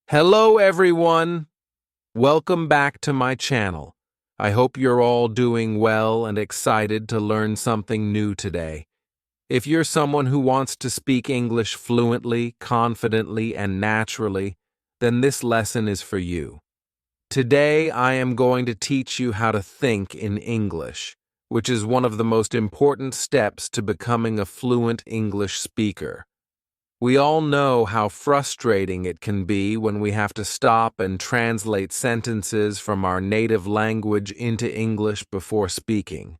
Hello everyone! Welcome back to my channel. I hope you're all doing well and excited to learn something new today. If you're someone who wants to speak English fluently, confidently, and naturally, then this lesson is for you. Today I am going to teach you how to think in English, which is one of the most important steps to becoming a fluent English speaker. We all know how frustrating it can be when we have to stop and translate sentences from our native language into English before speaking.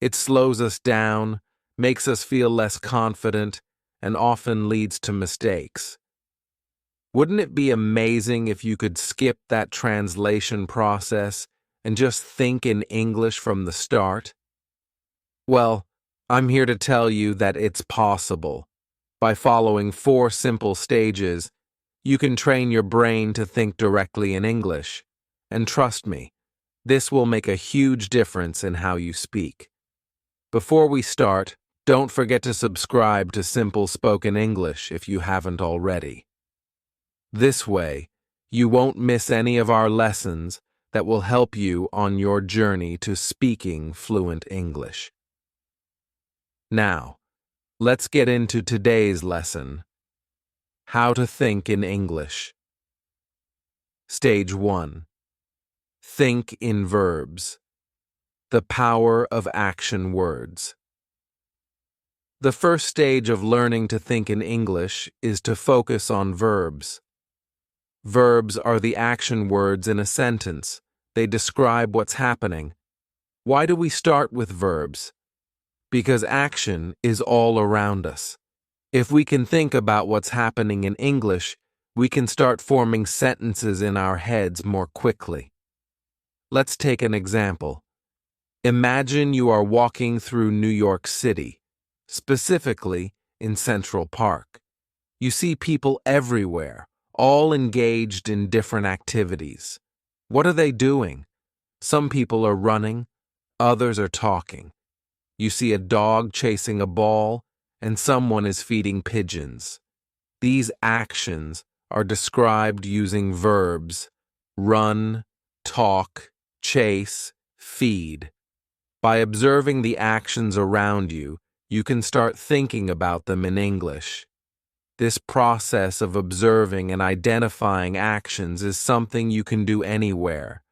It slows us down, makes us feel less confident, and often leads to mistakes. Wouldn't it be amazing if you could skip that translation process and just think in English from the start? Well, I'm here to tell you that it's possible. By following 4 simple stages, you can train your brain to think directly in English. And trust me, this will make a huge difference in how you speak. Before we start, don't forget to subscribe to Simple Spoken English if you haven't already. This way, you won't miss any of our lessons that will help you on your journey to speaking fluent English. Now, let's get into today's lesson. How to think in English. Stage 1. Think in verbs. The power of action words. The first stage of learning to think in English is to focus on verbs. Verbs are the action words in a sentence. They describe what's happening. Why do we start with verbs? Because action is all around us. If we can think about what's happening in English, we can start forming sentences in our heads more quickly. Let's take an example. Imagine you are walking through New York City, specifically in Central Park. You see people everywhere, all engaged in different activities. What are they doing? Some people are running, others are talking. You see a dog chasing a ball, and someone is feeding pigeons. These actions are described using verbs: run, talk, chase, feed. By observing the actions around you, you can start thinking about them in English. This process of observing and identifying actions is something you can do anywhere.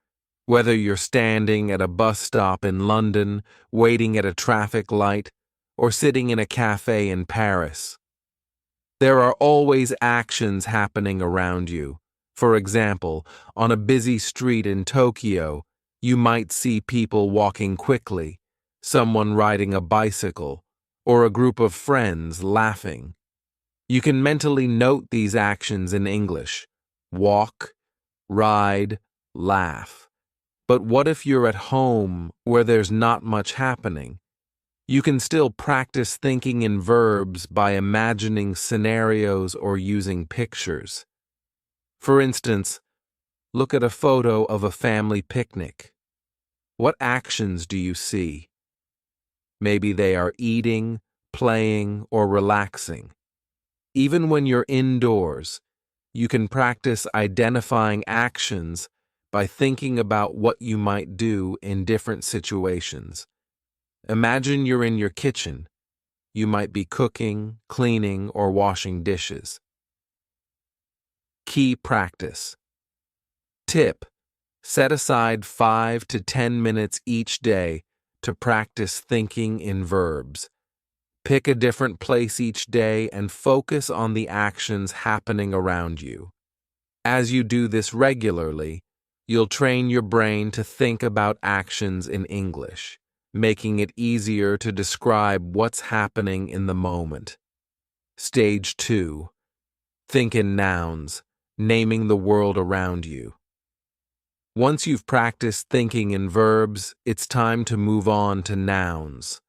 Whether you're standing at a bus stop in London, waiting at a traffic light, or sitting in a cafe in Paris. There are always actions happening around you. For example, on a busy street in Tokyo, you might see people walking quickly, someone riding a bicycle, or a group of friends laughing. You can mentally note these actions in English: walk, ride, laugh. But what if you're at home where there's not much happening? You can still practice thinking in verbs by imagining scenarios or using pictures. For instance, look at a photo of a family picnic. What actions do you see? Maybe they are eating, playing, or relaxing. Even when you're indoors, you can practice identifying actions by thinking about what you might do in different situations. Imagine you're in your kitchen. You might be cooking, cleaning, or washing dishes. Key practice. Tip: set aside 5 to 10 minutes each day to practice thinking in verbs. Pick a different place each day and focus on the actions happening around you. As you do this regularly, you'll train your brain to think about actions in English, making it easier to describe what's happening in the moment. Stage 2. Think in nouns, naming the world around you. Once you've practiced thinking in verbs, it's time to move on to nouns.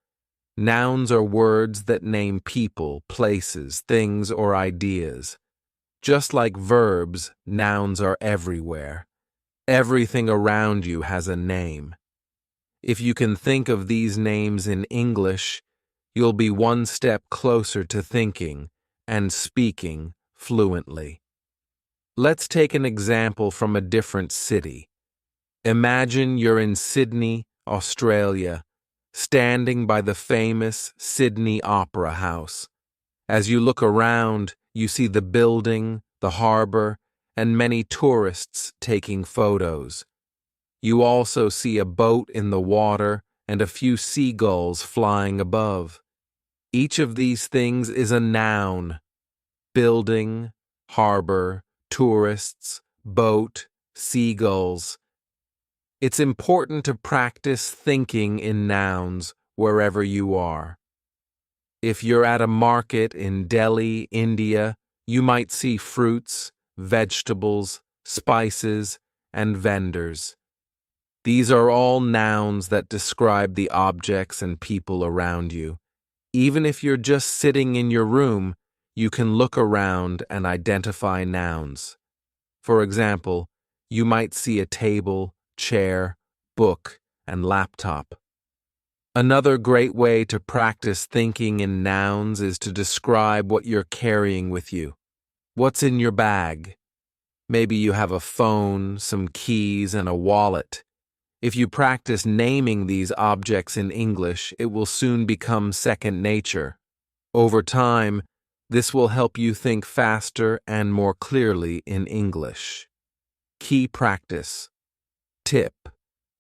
Nouns are words that name people, places, things, or ideas. Just like verbs, nouns are everywhere. Everything around you has a name. If you can think of these names in English, you'll be one step closer to thinking and speaking fluently. Let's take an example from a different city. Imagine you're in Sydney, Australia, standing by the famous Sydney Opera House. As you look around, you see the building, the harbor, and many tourists taking photos. You also see a boat in the water and a few seagulls flying above. Each of these things is a noun: building, harbor, tourists, boat, seagulls. It's important to practice thinking in nouns wherever you are. If you're at a market in Delhi, India, you might see fruits, vegetables, spices, and vendors. These are all nouns that describe the objects and people around you. Even if you're just sitting in your room, you can look around and identify nouns. For example, you might see a table, chair, book, and laptop. Another great way to practice thinking in nouns is to describe what you're carrying with you. What's in your bag? Maybe you have a phone, some keys, and a wallet. If you practice naming these objects in English, it will soon become second nature. Over time, this will help you think faster and more clearly in English. Key practice. Tip: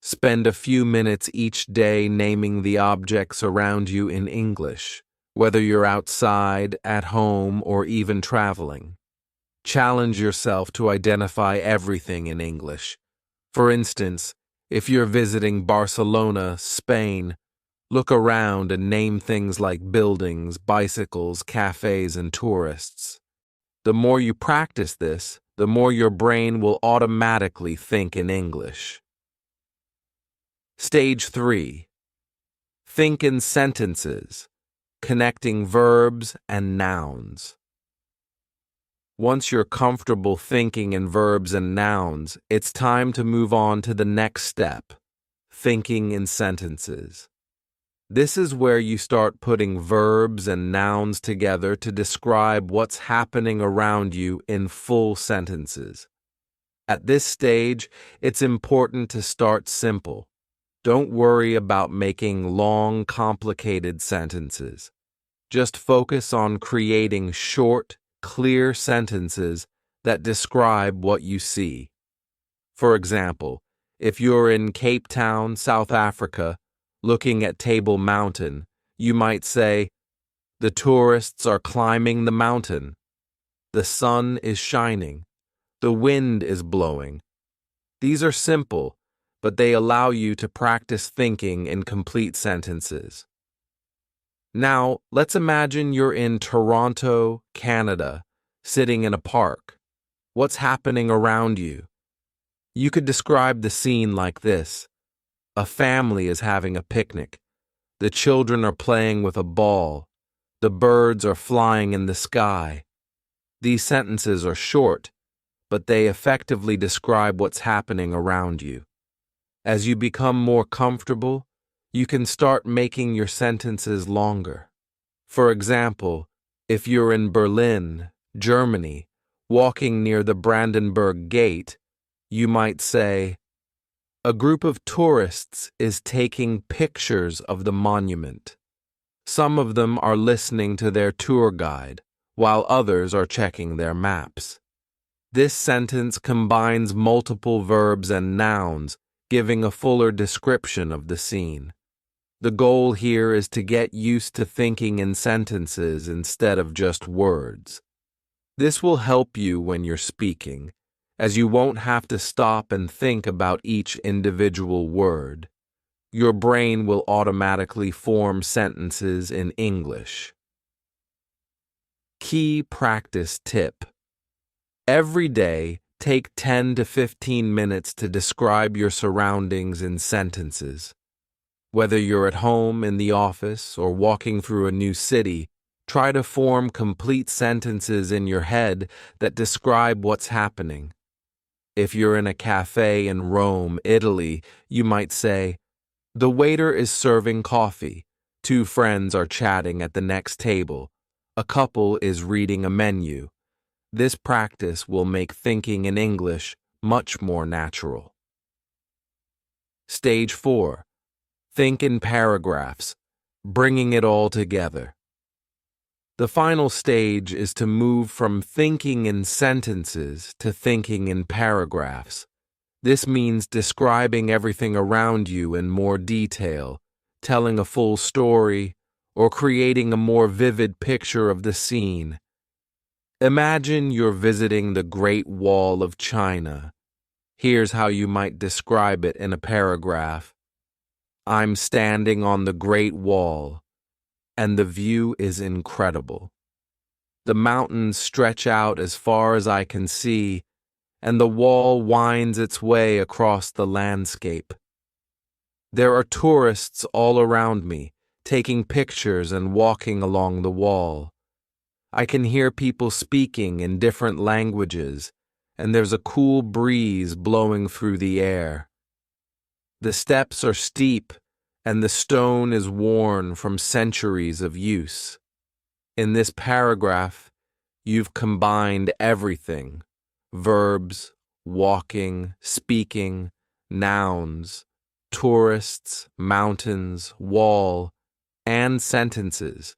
spend a few minutes each day naming the objects around you in English, whether you're outside, at home, or even traveling. Challenge yourself to identify everything in English. For instance, if you're visiting Barcelona, Spain, look around and name things like buildings, bicycles, cafes, and tourists. The more you practice this, the more your brain will automatically think in English. Stage 3. Think in sentences, connecting verbs and nouns. Once you're comfortable thinking in verbs and nouns, it's time to move on to the next step, thinking in sentences. This is where you start putting verbs and nouns together to describe what's happening around you in full sentences. At this stage, it's important to start simple. Don't worry about making long, complicated sentences. Just focus on creating short, clear sentences that describe what you see. For example, if you're in Cape Town, South Africa, looking at Table Mountain, you might say, "The tourists are climbing the mountain. The sun is shining. The wind is blowing." These are simple, but they allow you to practice thinking in complete sentences. Now, let's imagine you're in Toronto, Canada, sitting in a park. What's happening around you? You could describe the scene like this. A family is having a picnic. The children are playing with a ball. The birds are flying in the sky. These sentences are short, but they effectively describe what's happening around you. As you become more comfortable, you can start making your sentences longer. For example, if you're in Berlin, Germany, walking near the Brandenburg Gate, you might say, "A group of tourists is taking pictures of the monument. Some of them are listening to their tour guide, while others are checking their maps." This sentence combines multiple verbs and nouns, giving a fuller description of the scene. The goal here is to get used to thinking in sentences instead of just words. This will help you when you're speaking, as you won't have to stop and think about each individual word. Your brain will automatically form sentences in English. Key practice tip. Every day, take 10 to 15 minutes to describe your surroundings in sentences. Whether you're at home, in the office, or walking through a new city, try to form complete sentences in your head that describe what's happening. If you're in a cafe in Rome, Italy, you might say, "The waiter is serving coffee. Two friends are chatting at the next table. A couple is reading a menu. This practice will make thinking in English much more natural. Stage 4. Think in paragraphs, bringing it all together. The final stage is to move from thinking in sentences to thinking in paragraphs. This means describing everything around you in more detail, telling a full story, or creating a more vivid picture of the scene. Imagine you're visiting the Great Wall of China. Here's how you might describe it in a paragraph. I'm standing on the Great Wall, and the view is incredible. The mountains stretch out as far as I can see, and the wall winds its way across the landscape. There are tourists all around me, taking pictures and walking along the wall. I can hear people speaking in different languages, and there's a cool breeze blowing through the air. The steps are steep, and the stone is worn from centuries of use. In this paragraph, you've combined everything: verbs, walking, speaking, nouns, tourists, mountains, wall, and sentences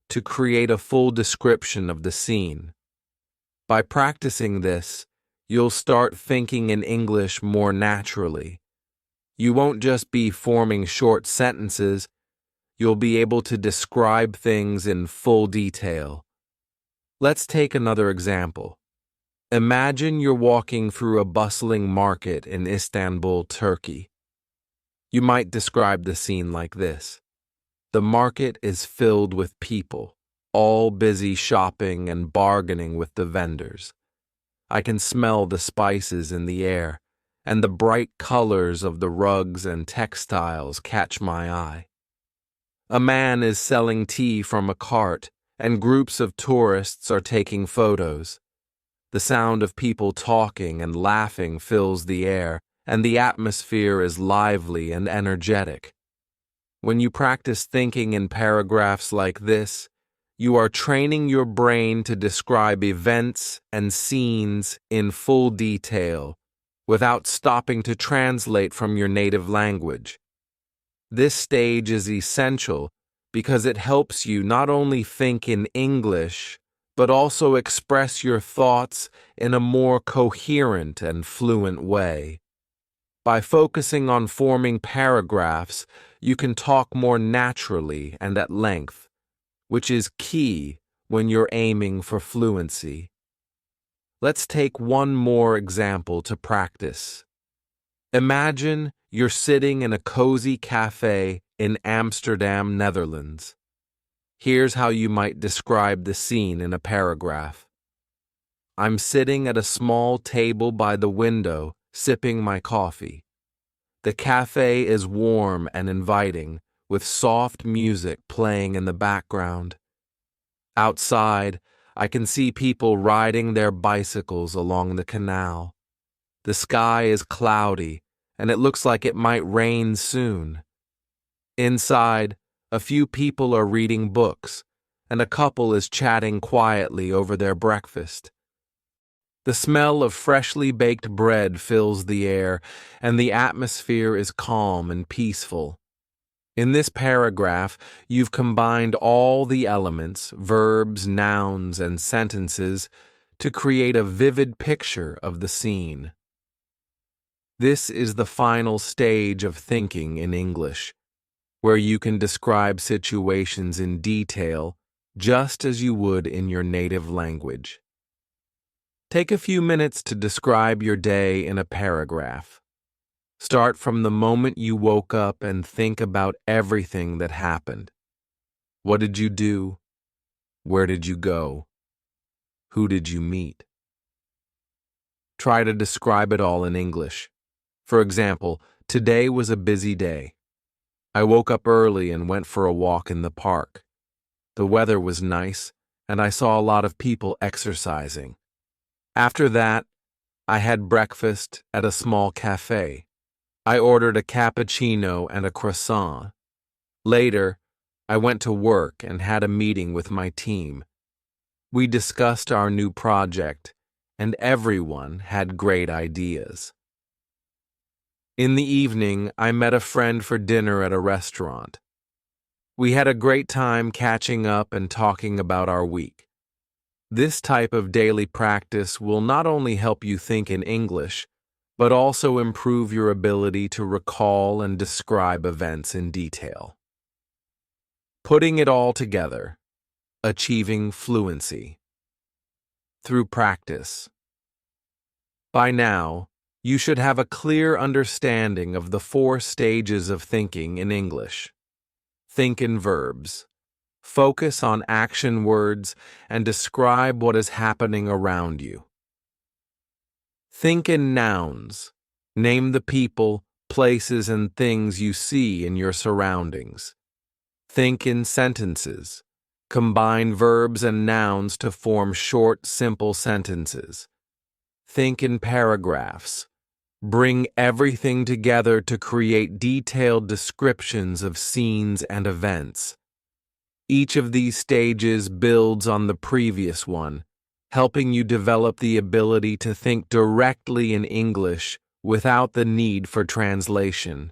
to create a full description of the scene. By practicing this, you'll start thinking in English more naturally. You won't just be forming short sentences, you'll be able to describe things in full detail. Let's take another example. Imagine you're walking through a bustling market in Istanbul, Turkey. You might describe the scene like this. The market is filled with people, all busy shopping and bargaining with the vendors. I can smell the spices in the air, and the bright colors of the rugs and textiles catch my eye. A man is selling tea from a cart, and groups of tourists are taking photos. The sound of people talking and laughing fills the air, and the atmosphere is lively and energetic. When you practice thinking in paragraphs like this, you are training your brain to describe events and scenes in full detail without stopping to translate from your native language. This stage is essential because it helps you not only think in English, but also express your thoughts in a more coherent and fluent way. By focusing on forming paragraphs, you can talk more naturally and at length, which is key when you're aiming for fluency. Let's take one more example to practice. Imagine you're sitting in a cozy cafe in Amsterdam, Netherlands. Here's how you might describe the scene in a paragraph. I'm sitting at a small table by the window, sipping my coffee. The cafe is warm and inviting, with soft music playing in the background. Outside, I can see people riding their bicycles along the canal. The sky is cloudy, and it looks like it might rain soon. Inside, a few people are reading books, and a couple is chatting quietly over their breakfast. The smell of freshly baked bread fills the air, and the atmosphere is calm and peaceful. In this paragraph, you've combined all the elements, verbs, nouns, and sentences to create a vivid picture of the scene. This is the final stage of thinking in English, where you can describe situations in detail just as you would in your native language. Take a few minutes to describe your day in a paragraph. Start from the moment you woke up and think about everything that happened. What did you do? Where did you go? Who did you meet? Try to describe it all in English. For example, today was a busy day. I woke up early and went for a walk in the park. The weather was nice, and I saw a lot of people exercising. After that, I had breakfast at a small cafe. I ordered a cappuccino and a croissant. Later, I went to work and had a meeting with my team. We discussed our new project, and everyone had great ideas. In the evening, I met a friend for dinner at a restaurant. We had a great time catching up and talking about our week. This type of daily practice will not only help you think in English, but also improve your ability to recall and describe events in detail. Putting it all together, achieving fluency. Through practice. By now, you should have a clear understanding of the 4 stages of thinking in English. Think in verbs. Focus on action words and describe what is happening around you. Think in nouns. Name the people, places, and things you see in your surroundings. Think in sentences. Combine verbs and nouns to form short, simple sentences. Think in paragraphs. Bring everything together to create detailed descriptions of scenes and events. Each of these stages builds on the previous one, helping you develop the ability to think directly in English without the need for translation.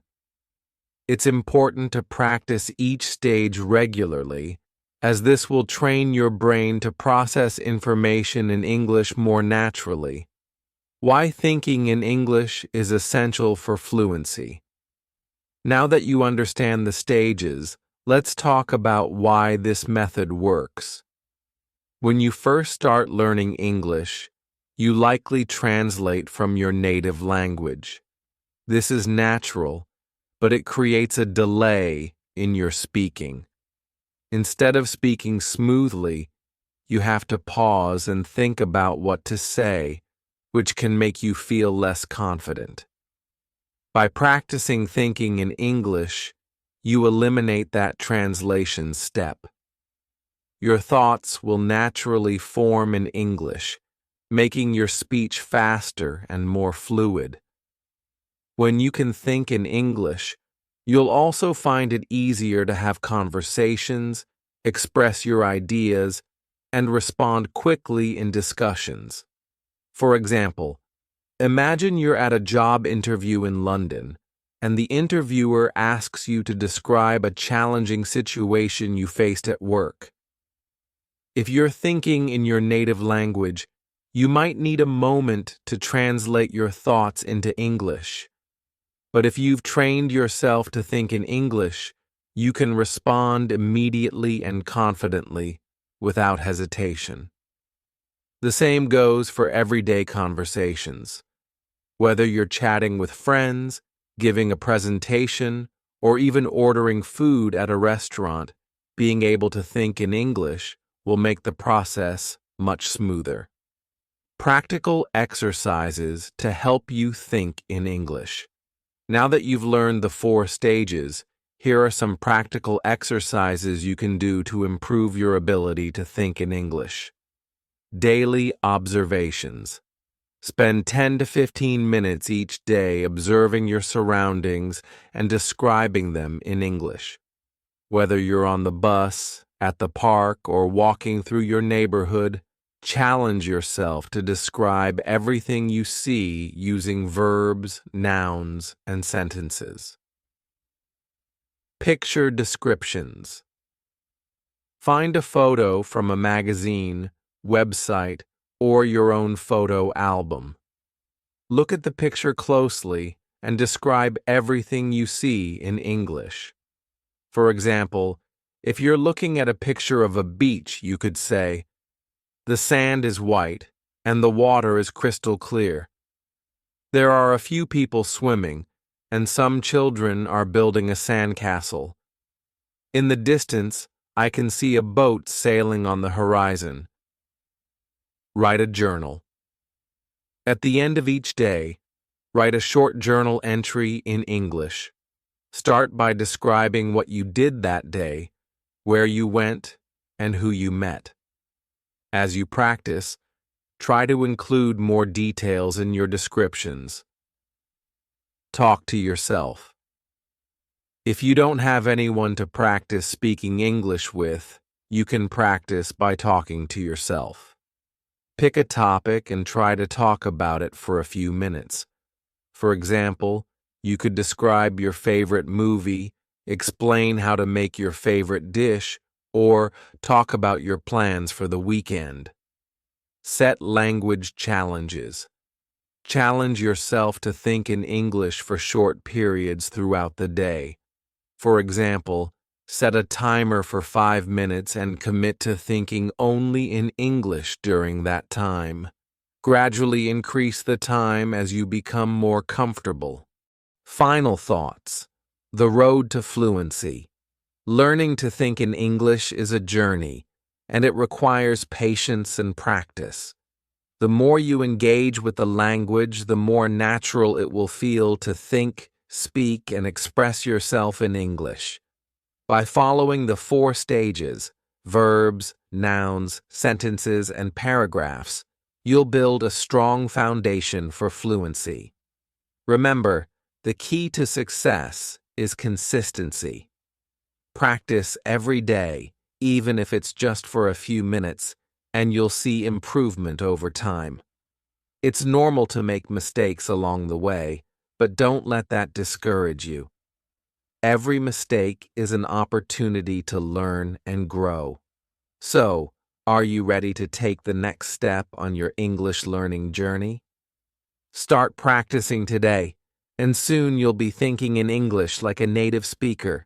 It's important to practice each stage regularly, as this will train your brain to process information in English more naturally. Why thinking in English is essential for fluency. Now that you understand the stages, let's talk about why this method works. When you first start learning English, you likely translate from your native language. This is natural, but it creates a delay in your speaking. Instead of speaking smoothly, you have to pause and think about what to say, which can make you feel less confident. By practicing thinking in English, you eliminate that translation step. Your thoughts will naturally form in English, making your speech faster and more fluid. When you can think in English, you'll also find it easier to have conversations, express your ideas, and respond quickly in discussions. For example, imagine you're at a job interview in London, and the interviewer asks you to describe a challenging situation you faced at work. If you're thinking in your native language, you might need a moment to translate your thoughts into English. But if you've trained yourself to think in English, you can respond immediately and confidently, without hesitation. The same goes for everyday conversations. Whether you're chatting with friends, giving a presentation, or even ordering food at a restaurant, being able to think in English will make the process much smoother. Practical exercises to help you think in English. Now that you've learned the 4 stages, here are some practical exercises you can do to improve your ability to think in English. Daily observations. Spend 10 to 15 minutes each day observing your surroundings and describing them in English. Whether you're on the bus, at the park, or walking through your neighborhood, challenge yourself to describe everything you see using verbs, nouns, and sentences. Picture descriptions. Find a photo from a magazine, website, or your own photo album. Look at the picture closely and describe everything you see in English. For example, if you're looking at a picture of a beach, you could say, "The sand is white and the water is crystal clear. There are a few people swimming, and some children are building a sandcastle. In the distance, I can see a boat sailing on the horizon." Write a journal. At the end of each day, write a short journal entry in English. Start by describing what you did that day, where you went, and who you met. As you practice, try to include more details in your descriptions. Talk to yourself. If you don't have anyone to practice speaking English with, You can practice by talking to yourself. Pick a topic and try to talk about it for a few minutes. For example, you could describe your favorite movie, explain how to make your favorite dish, or talk about your plans for the weekend. Set language challenges. Challenge yourself to think in English for short periods throughout the day. For example, set a timer for 5 minutes and commit to thinking only in English during that time. Gradually increase the time as you become more comfortable. Final thoughts. The road to fluency. Learning to think in English is a journey, and it requires patience and practice. The more you engage with the language, the more natural it will feel to think, speak, and express yourself in English. By following the 4 stages, verbs, nouns, sentences, and paragraphs, you'll build a strong foundation for fluency. Remember, the key to success is consistency. Practice every day, even if it's just for a few minutes, and you'll see improvement over time. It's normal to make mistakes along the way, but don't let that discourage you. Every mistake is an opportunity to learn and grow. So, are you ready to take the next step on your English learning journey? Start practicing today, and soon you'll be thinking in English like a native speaker.